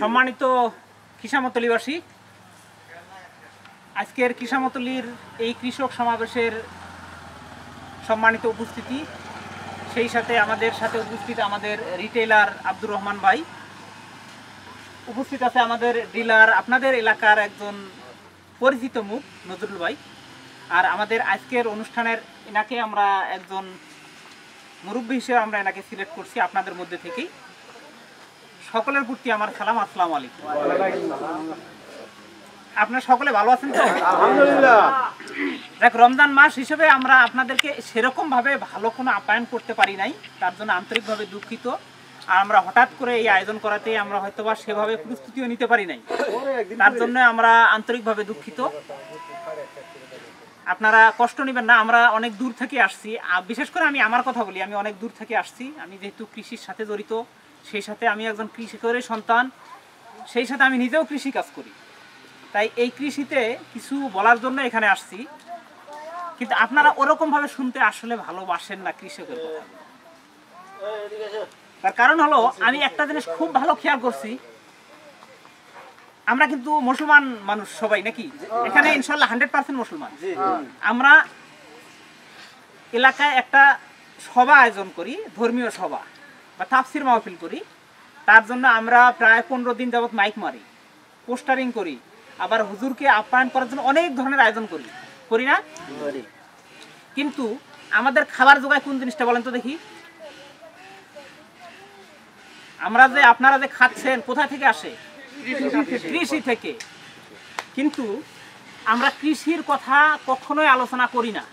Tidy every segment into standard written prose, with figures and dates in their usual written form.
সম্মানিত কিসামতলীবাসী, আজকের কিসামতলীর এই কৃষক সমাবেশের সম্মানিত উপস্থিতি, সেই সাথে আমাদের সাথে উপস্থিত আমাদের রিটেইলার আব্দুর রহমান ভাই, উপস্থিত আছে আমাদের ডিলার আপনাদের এলাকার একজন পরিচিত মুখ নজরুল ভাই, আর আমাদের আজকের অনুষ্ঠানের এনাকে আমরা একজন মুরব্বী হিসেবে আমরা এনাকে সিলেক্ট করছি আপনাদের মধ্যে থেকেই। সকলের প্রতি আমার সালাম, আসসালামু আলাইকুম। আপনারা সকলে ভালো আছেন তো? আলহামদুলিল্লাহ। দেখ, রমজান মাস হিসেবে আমরা আপনাদেরকে সেরকমভাবে ভালো কোনো আপ্যায়ন করতে পারি নাই, তার জন্য আন্তরিকভাবে দুঃখিত। আর আমরা হঠাৎ করে এই আয়োজন করাতে আমরা হয়তোবা সেভাবে প্রস্তুতিও নিতে পারি নাই, তার জন্য আমরা আন্তরিকভাবে দুঃখিত। আপনারা কষ্ট নেবেন না, আমরা অনেক দূর থেকে আসছি। বিশেষ করে আমি আমার কথা বলি, আমি অনেক দূর থেকে আসছি। আমি যেহেতু কৃষির সাথে জড়িত, সেই সাথে আমি একজন কৃষকেরই সন্তান, সেই সাথে আমি নিজেও কৃষি কাজ করি, তাই এই কৃষিতে কিছু বলার জন্য এখানে আসছি। কিন্তু আপনারা ওরকমভাবে শুনতে আসলে ভালোবাসেন না কৃষকের কথা। তার কারণ হলো, আমি একটা জিনিস খুব ভালো খেয়াল করছি, আমরা কিন্তু মুসলমান মানুষ সবাই নাকি, এখানে ইনশাল্লাহ 100% মুসলমান। আমরা এলাকায় একটা সভা আয়োজন করি, ধর্মীয় সভা বা তাফসির মাহফিল করি। তার জন্য আমরা প্রায় 15 দিন যাবত মাইক মারি, পোস্টারিং করি, আবার হুজুরকে আপ্যায়ন করার জন্য অনেক ধরনের আয়োজন করি না? কিন্তু আমাদের খাবার জোগায় কোন জিনিসটা বলেন তো দেখি? আপনারা যে খাচ্ছেন কোথায় থেকে আসে? কৃষি থেকে। কিন্তু আমরা কৃষির কথা কখনোই আলোচনা করি না।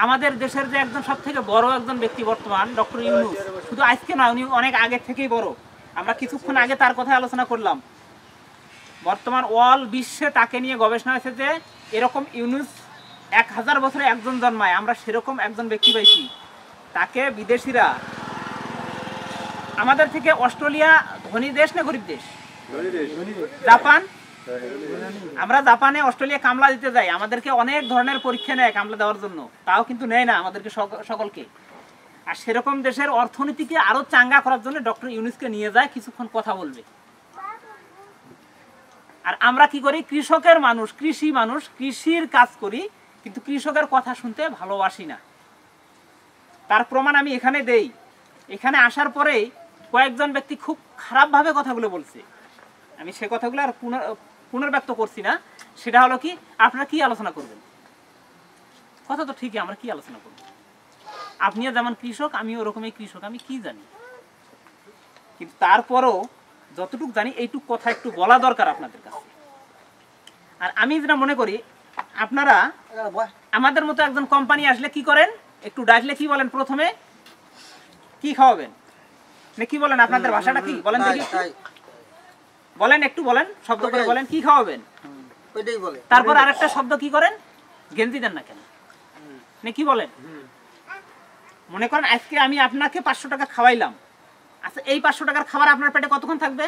আমাদের দেশের যে একজন সব থেকে বড় একজন ব্যক্তি বর্তমান, ডক্টর ইউনূস, শুধু আজকে নয়, উনি অনেক আগের থেকেই বড়। আমরা কিছুক্ষণ আগে তার কথা আলোচনা করলাম। বর্তমান ওয়ার্ল্ড বিশ্বে তাকে নিয়ে গবেষণা হয়েছে যে এরকম ইউনূস 1000 বছরে একজন জন্মায়, আমরা সেরকম একজন ব্যক্তি পাইছি। তাকে বিদেশিরা, আমাদের থেকে অস্ট্রেলিয়া ধনী দেশ না গরিব দেশ? জাপান, আমরা জাপানে অস্ট্রেলিয়া কামলা দিতে যাই, আমাদেরকে অনেক ধরনের পরীক্ষা নেয় কামলা দেওয়ার জন্য, তাও কিন্তু নেয় না আমাদেরকে সকলকে। আর সেরকম দেশের অর্থনীতিকে আরো চাঙ্গা করার জন্য ডক্টর ইউনূসকে নিয়ে যায়, কিছুক্ষণ কথা বলবে। আর আমরা কি করি? কৃষকের মানুষ, কৃষি মানুষ, কৃষির কাজ করি, কিন্তু কৃষকের কথা শুনতে ভালোবাসি না। তার প্রমাণ আমি এখানে দেই। এখানে আসার পরেই কয়েকজন ব্যক্তি খুব খারাপভাবে কথাগুলো বলছে, আমি সে কথাগুলো আর পুনর্ব্যক্ত করছি না। সেটা হলো কি, আপনারা কি আলোচনা করবেন? কথা তো ঠিকই, আমরা কি আলোচনা করব? আপনিও যেমন কৃষক, আমিও ওরকমই কৃষক, আমি কি জানি। কিন্তু তারপরও যতটুকু জানি এইটুক কথা একটু বলা দরকার আপনাদের কাছে। আর আমি যেটা মনে করি, আপনারা আমাদের মতো একজন কোম্পানি আসলে কি করেন? একটু ডাকলে কি বলেন? প্রথমে কি খাওয়াবেন না কি বলেন? আপনাদের ভাষাটা কি বলেন দেখি, বলেন, একটু বলেন, শব্দ করে বলেন, কি খাওয়াবেন? তারপর আরেকটা শব্দ কি করেন? গেঞ্জি দেন না কেন না কি বলেন? মনে করেন আজকে আমি আপনাকে 500 টাকা খাওয়াইলাম, আচ্ছা এই 500 টাকার খাবার আপনার পেটে কতক্ষণ থাকবে?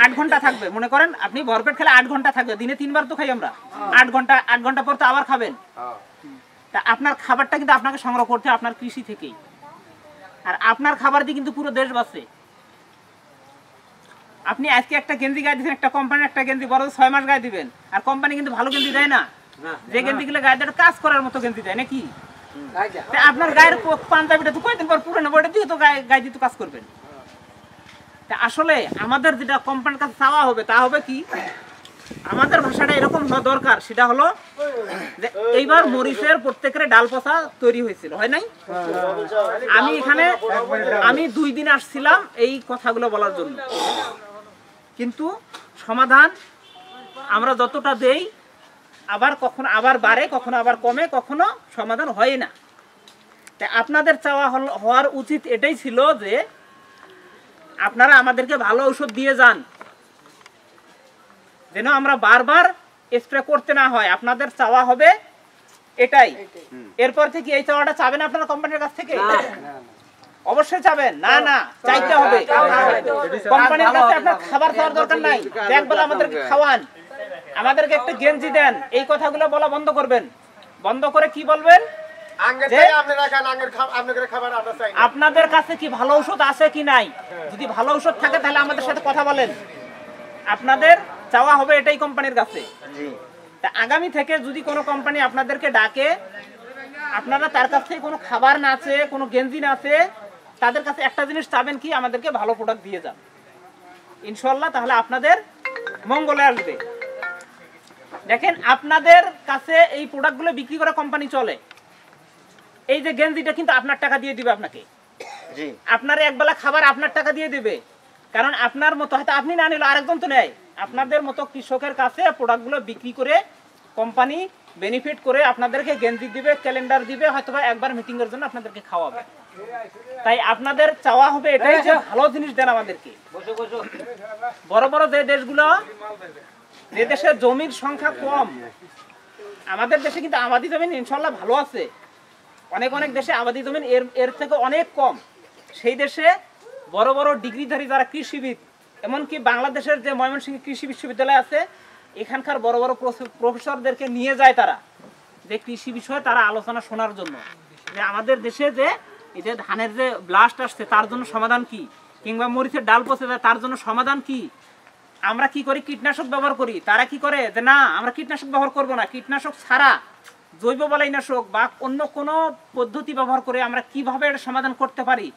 8 ঘন্টা থাকবে। মনে করেন আপনি ভরপেট খেলে 8 ঘন্টা থাকবে, দিনে 3 বার তো খাই আমরা। 8 ঘন্টা পর তো আবার খাবেন। তা আপনার খাবারটা কিন্তু আপনাকে সংগ্রহ করতে হবে আপনার কৃষি থেকেই। আর আপনার খাবার দিয়ে কিন্তু পুরো দেশ বাঁচে। আপনি আজকে একটা গেঞ্জি গায়ে দিচ্ছেন, একটা কোম্পানির একটা গেঞ্জি বড় 6 মাস গায়ে দিবেন, আর কোম্পানি কিন্তু ভালো গেঞ্জি দেয় না। যে গেঞ্জিগুলো গায়ে দেয় কাজ করার মতো গেঞ্জি দেয় নাকি? আপনার গায়ের পাঞ্জাবিটা তো কয়েকদিন পর পুরনো, ওটা দিয়ে তো গায়ে দিয়ে তো কাজ করবেন। তা আসলে আমাদের যেটা কোম্পানির কাছে চাওয়া হবে, তা হবে কি, আমাদের ভাষাটা এরকম হওয়া দরকার। সেটা হলো যে এইবার মরিচের প্রত্যেকের ডাল পচা তৈরি হয়েছিল, হয় নাই? আমি 2 দিন আসছিলাম এই কথাগুলো বলার জন্য, কিন্তু সমাধান আমরা যতটা দেই আবার কখনো আবার বাড়ে, কখনো আবার কমে, কখনো সমাধান হয় না। তাই আপনাদের চাওয়া হওয়ার উচিত এটাই ছিল যে আপনারা আমাদেরকে ভালো ঔষধ দিয়ে যান, যেন আমরা বারবার স্প্রে করতে না হয়। আপনাদের চাওয়া হবে এটাই। এরপর থেকে এই চাওয়াটা চাবেন আপনারা কোম্পানির কাছ থেকে? অবশ্যই চাবেন। না না, চাইতে হবে। কোম্পানির কাছে আপনার খাবার খাওয়ার দরকার নাই, একবেলা আমাদেরকে খাওয়ান, আমাদেরকে একটা গেঞ্জি দেন, এই কথাগুলো বলা বন্ধ করবেন। বন্ধ করে কি বলবেন? আপনাদের কাছে কি ভালো ঔষধ আছে কি নাই, যদি ভালো ঔষধ থাকে তাহলে আমাদের সাথে কথা বলেন। আপনাদের চাওয়া হবে এটাই কোম্পানির কাছে। তা আগামী থেকে যদি কোনো কোম্পানি আপনাদেরকে ডাকে, আপনারা তার কাছ থেকে কোনো খাবার না আছে, কোনো গেঞ্জি না আছে, তাদের কাছে একটা জিনিস চাবেন কি, আমাদেরকে ভালো প্রোডাক্ট দিয়ে যান ইনশাআল্লাহ, তাহলে আপনাদের মঙ্গলে আসবে। দেখেন আপনাদের কাছে এই প্রোডাক্টগুলো বিক্রি করে কোম্পানি চলে। এই যে গেঞ্জিটা কিন্তু আপনার টাকা দিয়ে দিবে আপনাকে, আপনার একবেলা খাবার আপনার টাকা দিয়ে দেবে, কারণ আপনার মতো হয়তো আপনি না নিল আরেকজন তো নেয়। আপনাদের মতো কৃষকের কাছে প্রোডাক্টগুলো বিক্রি করে কোম্পানি বেনিফিট করে আপনাদেরকে গেঞ্জি দিবে, ক্যালেন্ডার দিবে, হয়তো একবার মিটিং এর জন্য আপনাদেরকে খাওয়াবে। তাই আপনাদের চাওয়া হবে এটাই যে ভালো জিনিস দেন আমাদেরকে। বড় বড় যে দেশগুলো, যে দেশের জমির সংখ্যা কম, আমাদের দেশে কিন্তু আবাদি জমিন ইনশাল্লাহ ভালো আছে, অনেক অনেক দেশে আবাদি জমিন এর থেকে অনেক কম। সেই দেশে বড় বড় ডিগ্রিধারী যারা কৃষিবিদ, এমনকি বাংলাদেশের যে ময়মনসিংহ কৃষি বিশ্ববিদ্যালয় আছে, এখানকার বড় বড় প্রফেসরদেরকে নিয়ে যায় তারা, যে কৃষি বিষয়ে তারা আলোচনা শোনার জন্য, যে আমাদের দেশে যে এই যে ধানের যে ব্লাস্ট আসছে তার জন্য সমাধান কি, কিংবা মরিচের ডাল পচে যায় তার জন্য সমাধান কি। আমরা কি করি, কীটনাশক ব্যবহার করি, তারা কি করে যে না আমরা কীটনাশক ব্যবহার করব না, কীটনাশক ছাড়া জৈব বালাইনাশক বা অন্য কোনো পদ্ধতি ব্যবহার করে আমরা কিভাবে এটা সমাধান করতে পারি।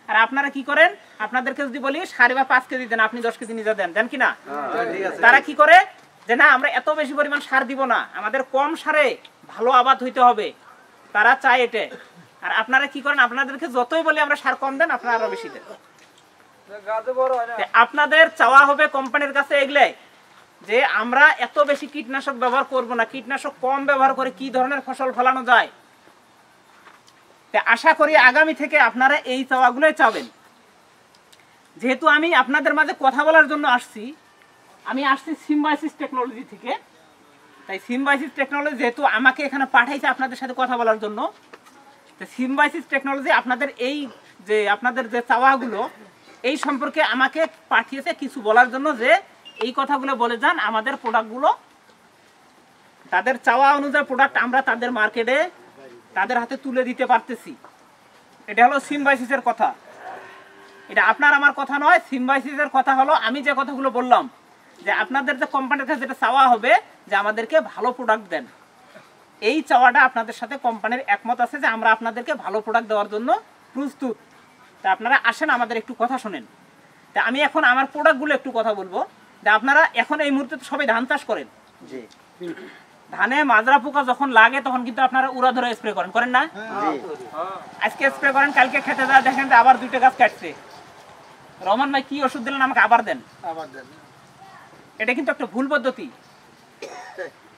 আর আপনারা কি করেন, আপনাদেরকে যদি বলি সাড়ে বা 5 কেজি দেন, আপনি 10 কেজি নিজে দেন, দেন কিনা? তারা কি করে যে না আমরা এত বেশি পরিমাণ সার দিব না, আমাদের কম সারে ভালো আবাদ হইতে হবে, তারা চায় এটা। আর আপনারা কি করেন, আপনাদেরকে যতই বলি আমরা সার কম দেন, আপনারা আরো বেশি দেন। আপনাদের চাওয়া হবে কোম্পানির কাছে এগুলাই, যে আমরা এত বেশি কীটনাশক ব্যবহার করব না, কীটনাশক কম ব্যবহার করে কি ধরনের ফসল ফলানো যায়। আশা করি আগামী থেকে আপনারা এই চাওয়াগুলোই চাবেন। যেহেতু আমি আপনাদের মাঝে কথা বলার জন্য আসছি, আমি আসছি সিম্বায়োসিস টেকনোলজি থেকে, তাই সিম্বায়োসিস টেকনোলজি যেহেতু আমাকে এখানে পাঠাইছে আপনাদের সাথে কথা বলার জন্য, তো সিম্বায়োসিস টেকনোলজি আপনাদের এই যে আপনাদের যে চাওয়াগুলো এই সম্পর্কে আমাকে পাঠিয়েছে কিছু বলার জন্য, যে এই কথাগুলো বলে যান, আমাদের প্রোডাক্টগুলো তাদের চাওয়া অনুযায়ী প্রোডাক্ট আমরা তাদের মার্কেটে তাদের হাতে তুলে দিতে পারতেছি। এটা হলো সিম্বায়োসিসের কথা, এটা আপনার আমার কথা নয়। সিম্বায়োসিসের কথা হলো আমি যে কথাগুলো বললাম, যে আপনাদের যে কোম্পানির কাছে যেটা চাওয়া হবে যে আমাদেরকে ভালো প্রোডাক্ট দেন, এই চাওয়াটা আপনাদের সাথে কোম্পানির একমত আছে যে আমরা আপনাদেরকে ভালো প্রোডাক্ট দেওয়ার জন্য প্রস্তুত। তা আপনারা আসেন, আমাদের একটু কথা শোনেন। তা আমি এখন আমার প্রোডাক্টগুলো একটু কথা বলবো, যে আপনারা এখন এই মুহূর্তে তো সবাই ধান চাষ করেন, ধানে মাজরা পোকা যখন লাগে তখন কিন্তু আপনারা উড়া ধরে স্প্রে করেন, করেন না? আজকে স্প্রে করেন, কালকে খেতে যায় দেখেন যে আবার 2টা গাছ কাটছে। রহমান ভাই কি ওষুধ দিলেন, আমাকে আবার দেন। এটা কিন্তু একটা ভুল পদ্ধতি।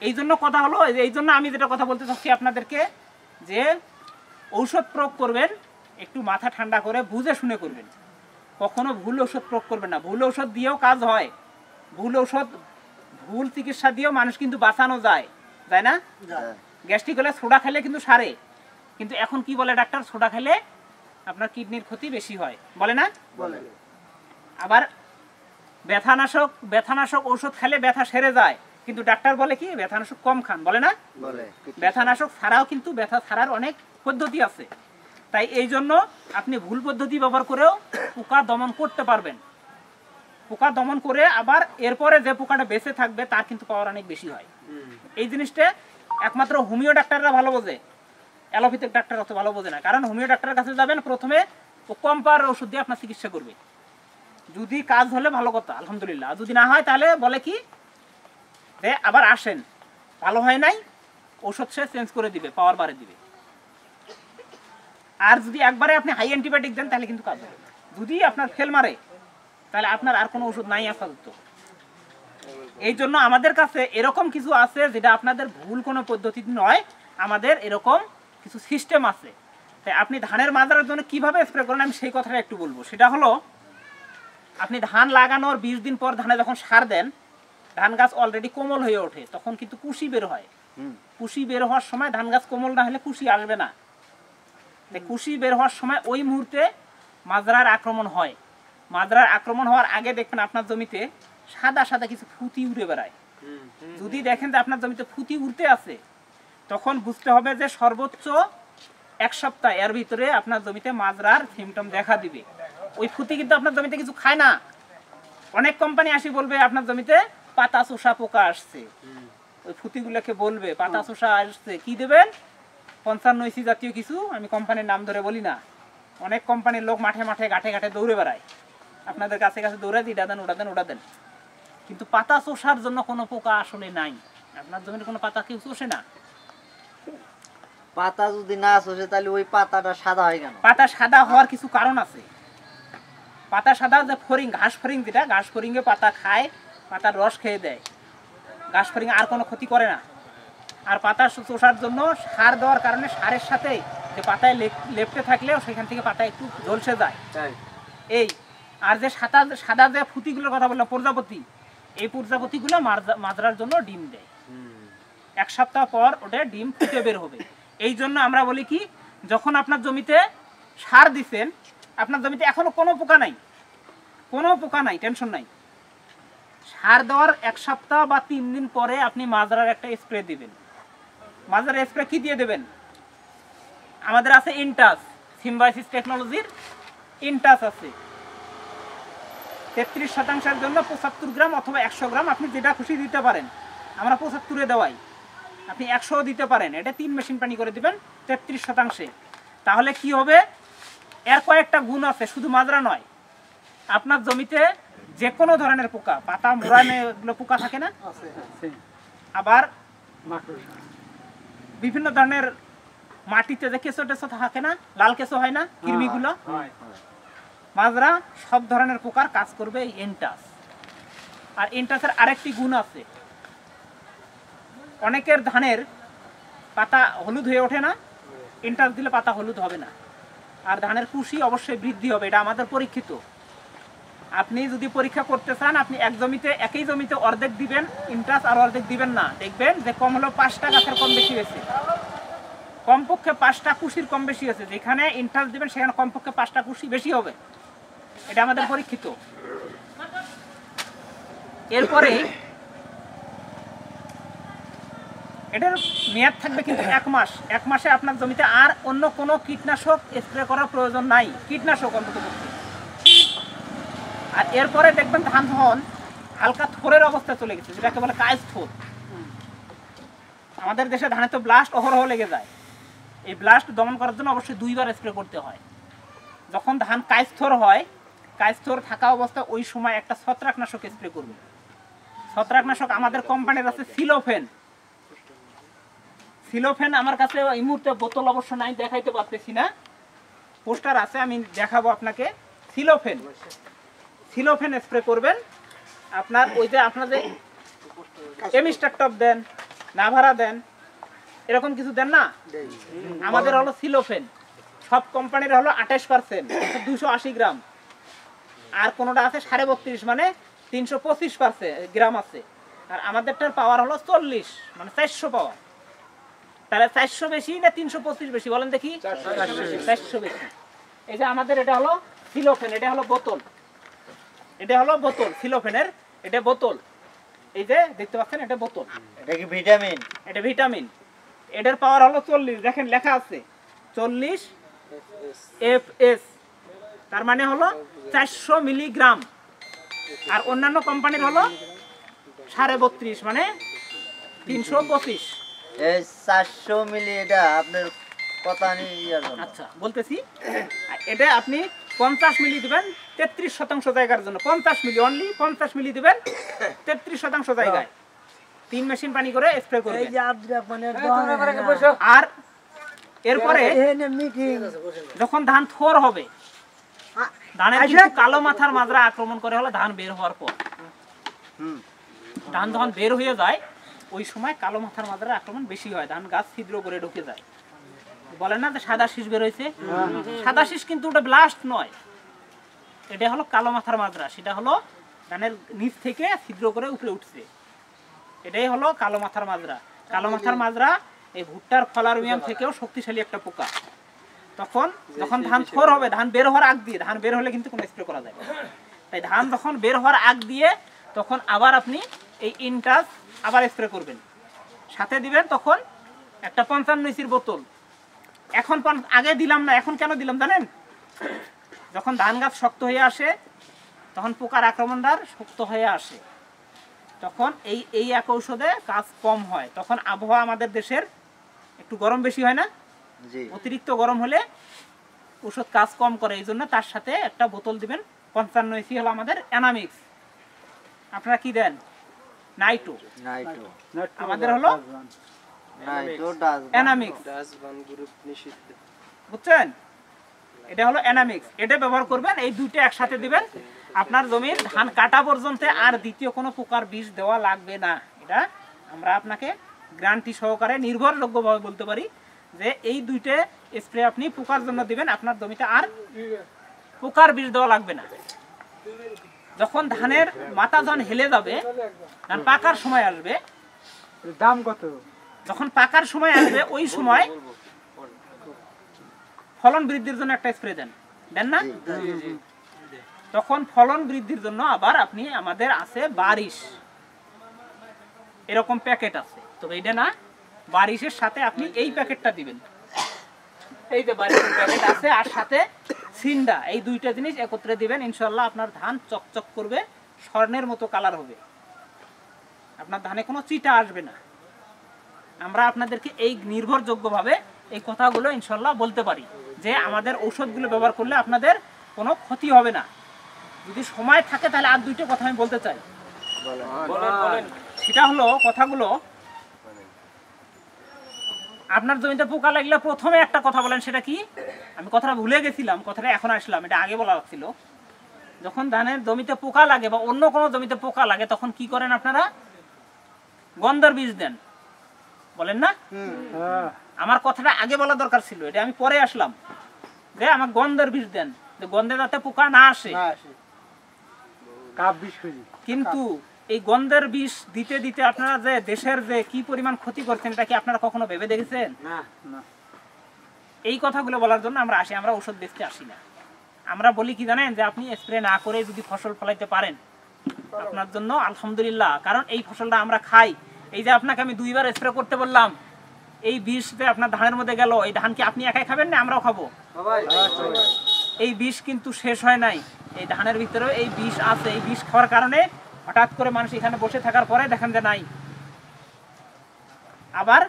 এই জন্য কথা হলো, এই জন্য আমি যেটা কথা বলতে চাচ্ছি আপনাদেরকে, যে ঔষধ প্রয়োগ করবেন একটু মাথা ঠান্ডা করে বুঝে শুনে করবেন। কখনো ভুল ওষুধ প্রয়োগ করবেন না। ভুল ওষুধ দিয়েও কাজ হয়, ভুল চিকিৎসা দিয়েও মানুষ কিন্তু বাঁচানো যায়, তাই না? গ্যাস্ট্রিক হলে সোডা খেলে কিন্তু সারে, কিন্তু এখন কি বলে ডাক্তার, সোডা খেলে আপনার কিডনির ক্ষতি বেশি হয়, বলে না? আবার ব্যথানাশক ঔষধ খেলে ব্যথা সেরে যায়, কিন্তু ডাক্তার বলে কি ব্যথানাশক কম খান, বলে না? ব্যথানাশক ছাড়াও কিন্তু ব্যথা ছাড়ার অনেক পদ্ধতি আছে। তাই এই জন্য আপনি ভুল পদ্ধতি ব্যবহার করেও পোকা দমন করতে পারবেন। পোকা দমন করে আবার এরপরে যে পোকাটা বেঁচে থাকবে তার কিন্তু পাওয়ার অনেক বেশি হয়। এই জিনিসটা একমাত্র হোমিও ডাক্তাররা ভালো বোঝে, অ্যালোপ্যাথিক ডাক্তার অত ভালো বোঝে না। কারণ হোমিও ডাক্তারের কাছে যাবেন, প্রথমে ও কম পাওয়ার ওষুধ দিয়ে আপনার চিকিৎসা করবে। যদি কাজ হলে ভালো কথা, আলহামদুলিল্লাহ। যদি না হয় তাহলে বলে কি যে আবার আসেন, ভালো হয় নাই, ওষুধ সে চেঞ্জ করে দিবে, পাওয়ার বাড়ে দিবে। আর যদি একবারে আপনি হাই অ্যান্টিবায়োটিক দেন তাহলে কিন্তু কাজ হবে না। যদি আপনার ফেল মারে তাহলে আপনার আর কোনো ওষুধ নাই আপাতত। এই জন্য আমাদের কাছে এরকম কিছু আছে যেটা আপনাদের ভুল কোনো পদ্ধতি নয়, আমাদের এরকম কিছু সিস্টেম আছে। তাই আপনি ধানের মাজারের জন্য কিভাবে স্প্রে করেন আমি সেই কথাটা একটু বলবো। সেটা হলো, আপনি ধান লাগানোর 20 দিন পর ধানে যখন সার দেন, ধান গাছ অলরেডি কোমল হয়ে ওঠে, তখন কিন্তু কুশি বের হয়। কুশি বের হওয়ার সময় ধান গাছ কোমল না হলে কুশি আসবে না। কুশি বের হওয়ার সময় ওই মুহূর্তে মাজরার আক্রমণ হয়। মাজরার আক্রমণ হওয়ার আগে দেখবেন আপনার জমিতে সাদা সাদা কিছু ফুটি উড়ে বেড়ায়। যদি দেখেন যে আপনার জমিতে ফুটি উড়তে আছে, তখন বুঝতে হবে যে সর্বোচ্চ 1 সপ্তাহ এর ভিতরে আপনার জমিতে মাজরার সিমটম দেখা দিবে। ওই ফুতি কিন্তু আপনার জমিতে কিছু খায় না। অনেক কোম্পানি আসি বলবে আপনার জমিতে পাতা চোষা পোকা আসছে, ওই ফুতিগুলোকে বলবে পাতা চোষা আসছে, কি দেবেন 55 জাতীয় কিছু, আমি কোম্পানির নাম ধরে বলি না। অনেক কোম্পানির লোক মাঠে মাঠে ঘাটে ঘাটে দৌড়ে বেড়ায়, আপনাদের কাছে কাছে দৌড়ে দিই এটা দেন ওটা দেন ওটা দেন, কিন্তু পাতা চোষার জন্য কোনো পোকা আসলে নাই। আপনার জমির কোনো পাতা কেউ চষে না। পাতা যদি না চষে তাহলে ওই পাতাটা সাদা হয় কেন? পাতা সাদা হওয়ার কিছু কারণ আছে। পাতা সাদা যে ফড়িং, ঘাস ফড়িং, যেটা ঘাস ফড়িংয়ে পাতা খায়, পাতার রস খেয়ে দেয়, ঘাস ফড়িং আর কোনো ক্ষতি করে না। আর পাতা চষার জন্য সার দেওয়ার কারণে সারের সাথে যে পাতায় লেপটে থাকলেও সেখান থেকে পাতা একটু ঝলসে যায় এই। আর যে সাদা যে ফুতিগুলোর কথা বললাম প্রজাপতি, এই প্রজাপতিগুলো মাজরার জন্য ডিম দেয়। 1 সপ্তাহ পর ওটা ডিম ফুটে বের হবে। এই জন্য আমরা বলি কি, যখন আপনার জমিতে সার দিচ্ছেন, আপনার জমিতে এখনো কোনো পোকা নাই, কোনো পোকা নাই, টেনশন নাই, সার দেওয়ার 1 সপ্তাহ বা 3 দিন পরে আপনি মাজরার একটা স্প্রে দিবেন। মাজরার স্প্রে কি দিয়ে দেবেন? আমাদের আছে ইনটাস, সিম্বায়োসিস টেকনোলজির ইনটাস আছে। 33% জন্য 75 গ্রাম অথবা 100 গ্রাম, আপনি যেটা খুশি দিতে পারেন। আমরা 75-এ দেওয়াই, আপনি 100 দিতে পারেন। এটা 3 মেশিন পানি করে দিবেন 33%। তাহলে কি হবে, এর কয়েকটা গুণ আছে, শুধু মাজরা নয়। আপনার জমিতে যে কোনো ধরনের পোকা, পাতা মোড়ানে এগুলো পোকা থাকে না, আবার বিভিন্ন ধরনের মাটিতে যে কেঁচো টেচো থাকে না, লাল কেঁচো হয় না, কৃমিগুলো, মাজরা সব ধরনের পোকার কাজ করবে এই এন্টাস। আর এন্টাসের আরেকটি গুণ আছে, অনেকের ধানের পাতা হলুদ হয়ে ওঠে না, এন্টাস দিলে পাতা হলুদ হবে না, আর ধানের কুশি অবশ্যই বৃদ্ধি হবে। এটা আমাদের পরীক্ষিত। আপনি যদি পরীক্ষা করতে চান, আপনি একই জমিতে অর্ধেক দিবেন ইন্টাস আর অর্ধেক দিবেন না, দেখবেন যে কম হলো 5টা গাছের কম বেশি হয়েছে, কমপক্ষে 5টা কুশির কম বেশি হয়েছে। যেখানে ইন্টাস দিবেন সেখানে কমপক্ষে 5টা কুশি বেশি হবে। এটা আমাদের পরীক্ষিত। এরপরে এটার মেয়াদ থাকবে কিন্তু 1 মাস। 1 মাসে আপনার জমিতে আর অন্য কোনো কীটনাশক স্প্রে করার প্রয়োজন নাই, কীটনাশক অন্ততপক্ষে। আর এরপরে দেখবেন ধান যখন হালকা থোরের অবস্থা চলে গেছে, যেটাকে বলে কাইস থোর। আমাদের দেশে ধানে তো ব্লাস্ট অহরহ লেগে যায়। এই ব্লাস্ট দমন করার জন্য অবশ্যই 2 বার স্প্রে করতে হয়। যখন ধান কাইস থোর হয়, কাইস থোর থাকা অবস্থায় ওই সময় একটা ছত্রাকনাশক স্প্রে করবে। ছত্রাকনাশক আমাদের কোম্পানির আছে সিলোফেন। সিলোফেন আমার কাছে এই মুহূর্তে বোতল অবশ্য নাই, দেখাইতে পারতেছি না, পোস্টার আছে, আমি দেখাবো আপনাকে। সিলোফেন, সিলোফেন স্প্রে করবেন। আপনার ওই যে আপনার যে কেমিস্টার টপ দেন, নাভারা দেন, এরকম কিছু দেন না, আমাদের হলো সিলোফেন। সব কোম্পানির হলো 28%, 280 গ্রাম, আর কোনোটা আছে 32.5 মানে 325% গ্রাম আছে। আর আমাদেরটার পাওয়ার হলো 40 মানে 400 পাওয়ার। তাহলে 400 বেশি না 325 বেশি বলেন দেখি? 400 বেশি। এই যে আমাদের এটা হলো সিলোফেন, এটা হলো বোতল, এটা হলো বোতল সিলোফেনের, এটা বোতল, এই যে দেখতে পাচ্ছেন এটা বোতল। এটা কি ভিটামিন? এটা ভিটামিন। এটার পাওয়ার হলো 40, দেখেন লেখা আছে 40 FS, তার মানে হলো 400 মিলিগ্রাম। আর অন্যান্য কোম্পানির হলো 32.5 মানে 325। এই 400 মিলি এটা আপনার কথা নেই ইয়ার জন্য। আচ্ছা বলতেছি, এটা আপনি 50 মিলি দিবেন 33% জায়গার জন্য, 50 মিলি অনলি 50 মিলি দিবেন 33% জায়গায়। 3 মেশিন পানি করে স্প্রে করবেন। এই যে আদ্রা পানের আর এরপরে যখন ধান থোর হবে, ধানের কিন্তু কালো মাথার মাজরা আক্রমণ করে হলো ধান বের হওয়ার পর। ধান যখন বের হয়ে যায় ওই সময় কালো মাথার মাজরা আক্রমণ বেশি হয়, ধান গাছ ছিদ্র করে ঢুকে যায়। বলেন না যে সাদা শীষ বের হয়েছে, সাদা শীষ কিন্তু ওটা ব্লাস্ট নয়, এটা হলো কালো মাথার মাজরা। সেটা হলো ধানের নিচ থেকে ছিদ্র করে উপরে উঠছে, এটাই হলো কালো মাথার মাজরা। কালো মাথার মাজরা এই ভুট্টার ফলারমিয়াম থেকেও শক্তিশালী একটা পোকা। তখন যখন ধান থোর হবে, ধান বের হওয়ার আগ দিয়ে, ধান বের হলে কিন্তু কোনো স্প্রে করা যায় না, তাই ধান যখন বের হওয়ার আগ দিয়ে তখন আবার আপনি এই ইনটাস আবার স্প্রে করবেন। সাথে দিবেন তখন একটা 55 ইসির বোতল, এখন আগে দিলাম না, এখন কেন দিলাম জানেন? যখন ধান গাছ শক্ত হয়ে আসে তখন পোকার আক্রমণদার শক্ত হয়ে আসে, তখন এই এক ঔষধে কাজ কম হয়। তখন আবহাওয়া আমাদের দেশের একটু গরম বেশি হয় না, জি অতিরিক্ত গরম হলে ওষুধ কাজ কম করে। এই জন্য তার সাথে একটা বোতল দিবেন 55 ইসি হলো আমাদের অ্যানামিক্স। আপনারা কি দেন? নাইটো। নাইটো আমাদের হলো নাইটো ডাস অ্যানামিক্স, বুঝছেন? এটা হলো অ্যানামিক্স, এটা ব্যবহার করবেন। এই দুইটা একসাথে দিবেন, আপনার জমির ধান কাটা পর্যন্ত আর দ্বিতীয় কোনো পোকার বিষ দেওয়া লাগবে না। এটা আমরা আপনাকে গ্যারান্টি সহকারে নির্ভরযোগ্যভাবে বলতে পারি যে এই দুইটা স্প্রে আপনি পোকার জন্য দিবেন, আপনার জমিতে আর পোকার বিষ দেওয়া লাগবে না। যখন ধানের মাথা ধান হেলে যাবে, ধান পাকার সময় আসবে, দাম কত? যখন পাকার সময় আসবে ওই সময় ফলন বৃদ্ধির জন্য একটা স্প্রে দেন, দেন না? তখন ফলন বৃদ্ধির জন্য আবার আপনি আমাদের আছে বারিশ, এরকম প্যাকেট আছে, তবে এটা না, বারিশের সাথে আপনি এই প্যাকেটটা দিবেন। এই যে বারিশের প্যাকেট আছে আর সাথে সিন্ডা, এই দুইটা জিনিস একত্রে দিবেন, ইনশাআল্লাহ আপনার ধান চকচক করবে, স্বর্ণের মতো কালার হবে, আপনার ধানে কোনো চিটা আসবে না। আমরা আপনাদেরকে এই নির্ভরযোগ্যভাবে এই কথাগুলো ইনশাআল্লাহ বলতে পারি যে আমাদের ঔষধগুলো ব্যবহার করলে আপনাদের কোনো ক্ষতি হবে না। যদি সময় থাকে তাহলে আর দুইটা কথা আমি বলতে চাই। বলেন। সেটা হলো কথাগুলো, আপনার জমিতে পোকা লাগলে প্রথমে একটা কথা বলেন, সেটা কি? আমি কথাটা ভুলে গেছিলাম, কথাটা এখন আসলাম, এটা আগে বলা ছিল। যখন ধানের জমিতে পোকা লাগে বা অন্য কোনো জমিতে পোকা লাগে তখন কি করেন আপনারা? গন্ধের বীজ দেন, বলেন না? আমার কথাটা আগে বলা দরকার ছিল, এটা আমি পরে আসলাম যে আমার গন্ধের বীজ দেন, যে গন্ধে যাতে পোকা না আসে। কিন্তু এই গন্ধের বিষ দিতে দিতে আপনারা যে দেশের যে কি পরিমাণ ক্ষতি করছেন এটা কি আপনারা কখনো ভেবে দেখেছেন? এই কথাগুলো বলার জন্য আমরা আসি, আমরা ওষুধ বেচতে আসি না। আমরা বলি কি জানেন, যে আপনি স্প্রে না করে যদি ফসল ফলাইতে পারেন আপনার জন্য আলহামদুলিল্লাহ, কারণ এই ফসলটা আমরা খাই। এই যে আপনাকে আমি 2 বার স্প্রে করতে বললাম, এই বিষ যে আপনার ধানের মধ্যে গেল, এই ধান কি আপনি একাই খাবেন না আমরাও খাবো? এই বিষ কিন্তু শেষ হয় নাই, এই ধানের ভিতরে এই বিষ আছে। এই বিষ খাওয়ার কারণে হঠাৎ করে মানুষ এখানে বসে থাকার পরে দেখেন যে নাই, আবার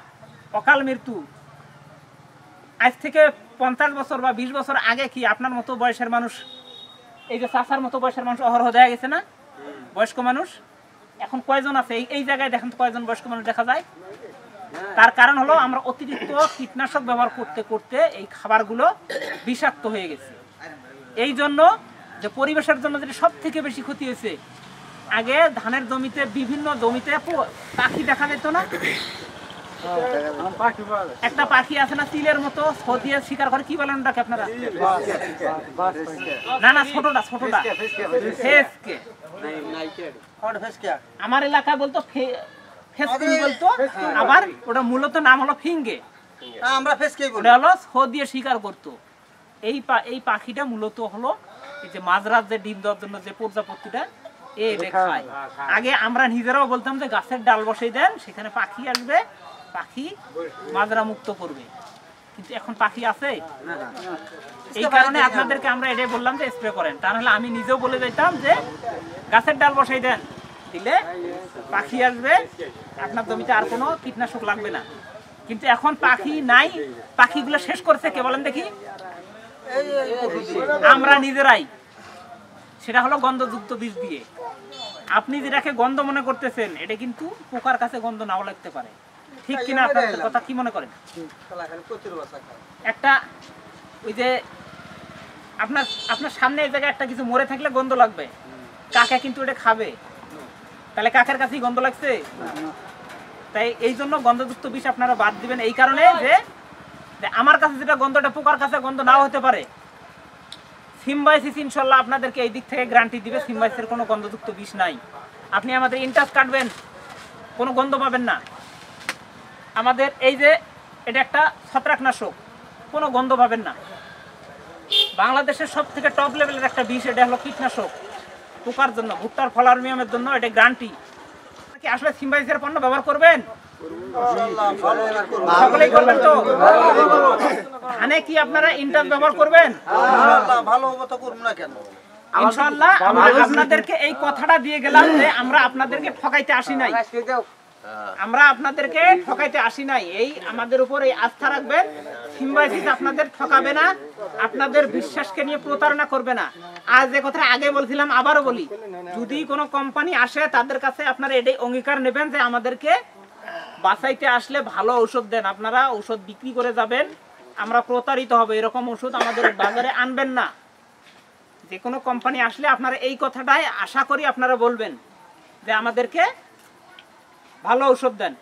অকাল মৃত্যু। আজ থেকে 50 বছর বা 20 বছর আগে কি আপনার মতো বয়সের মানুষ, এই যে চাচার মতো বয়সের মানুষ অহরহ দেখা গেছে না? বয়স্ক মানুষ এখন কয়জন আছে? এই জায়গায় দেখেন তো কয়জন বয়স্ক মানুষ দেখা যায়? তার কারণ হলো আমরা অতিরিক্ত কীটনাশক ব্যবহার করতে করতে এই খাবারগুলো বিষাক্ত হয়ে গেছে। এই জন্য যে পরিবেশের জন্য যেটা সব থেকে বেশি ক্ষতি হয়েছে, আগে ধানের জমিতে বিভিন্ন জমিতে পাখি দেখা যেত না? একটা পাখি আছে না তিলের মতো, দিয়ে শিকার করে, কি বলেন ওটাকে আপনারা? না না, ছোটটা ছোটটা ফেসকে, আমার এলাকায় বলতো ফেসকিন বলতো, আবার ওটা মূলত নাম হলো ফিঙ্গে, আমরা ফেসকে ওটা হলো দিয়ে শিকার করতো। এই পাখিটা মূলত হলো এই যে মাঝরাত যে ডিম দেওয়ার জন্য যে প্রজাপতিটা এটা খায়। আগে আমরা নিজেরাও বলতাম যে গাছের ডাল বসাই দেন, সেখানে পাখি আসবে, পাখি মাজরা মুক্ত করবে, কিন্তু এখন পাখি আছে? এই কারণে আপনাদেরকে আমরা এটাই বললাম যে স্প্রে করেন। তা নাহলে আমি নিজেও বলে যাইতাম যে গাছের ডাল বসাই দেন, দিলে পাখি আসবে, আপনার জমিতে আর কোনো কীটনাশক লাগবে না। কিন্তু এখন পাখি নাই, পাখিগুলো শেষ করছে কে বলেন দেখি? আমরা নিজেরাই। সেটা হলো গন্ধযুক্ত বীজ দিয়ে। আপনি যেটাকে গন্ধ মনে করতেছেন এটা কিন্তু পোকার কাছে গন্ধ নাও লাগতে পারে, ঠিক কিনা? আপনার কথা কি মনে করেন? একটা ওই যে আপনার সামনে এই জায়গায় একটা কিছু মরে থাকলে গন্ধ লাগবে, কাকে কিন্তু এটা খাবে, তাহলে কাকের কাছেই গন্ধ লাগছে। তাই এই জন্য গন্ধযুক্ত বিষ আপনারা বাদ দিবেন, এই কারণে যে আমার কাছে যেটা গন্ধটা পোকার কাছে গন্ধ নাও হতে পারে। সিম্বাইসিস ইনশাল্লাহ আপনাদেরকে এই দিক থেকে গ্যারান্টি দিবে, সিম্বাইসিসের কোনো গন্ধযুক্ত বিষ নাই। আপনি আমাদের ইনটাচ কাটবেন, কোনো গন্ধ পাবেন না। আমাদের এই যে এটা একটা ছত্রাকনাশক, কোনো গন্ধ পাবেন না। বাংলাদেশের সব থেকে টপ লেভেলের একটা বিষ, এটা হলো কীটনাশক পোকার জন্য, ভুট্টার ফলারমিয়ামের জন্য, এটা গ্যারান্টি। কি আসলে সিম্বাইসিসের পণ্য ব্যবহার করবেন? সকলেই করবেন তো? ধানে কি আপনারা ইন্টার ব্যবহার করবেন? ভালো মতো করব না কেন? ইনশাআল্লাহ আমরা আপনাদেরকে এই কথাটা দিয়ে গেলাম যে আমরা আপনাদেরকে ঠকাইতে আসি নাই। আমরা আপনাদেরকে ঠকাইতে আসি নাই। এই আমাদের উপর এই আস্থা রাখবেন। সিম্বায়সিস আপনাদের ঠকাবে না, আপনাদের বিশ্বাসকে নিয়ে প্রতারণা করবে না। আজ যে কথাটা আগে বলছিলাম আবারও বলি, যদি কোনো কোম্পানি আসে তাদের কাছে আপনারা এটাই অঙ্গীকার নেবেন যে আমাদেরকে বাঁচাইতে আসলে ভালো ঔষধ দেন। আপনারা ঔষধ বিক্রি করে যাবেন, আমরা প্রতারিত হব, এরকম ওষুধ আমাদের বাজারে আনবেন না। যে কোনো কোম্পানি আসলে আপনারা এই কথাটাই আশা করি আপনারা বলবেন যে আমাদেরকে ভালো ঔষধ দেন।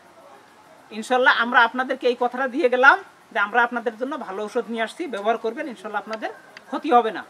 ইনশাল্লাহ আমরা আপনাদেরকে এই কথাটা দিয়ে গেলাম যে আমরা আপনাদের জন্য ভালো ঔষধ নিয়ে আসছি, ব্যবহার করবেন, ইনশাল্লাহ আপনাদের ক্ষতি হবে না।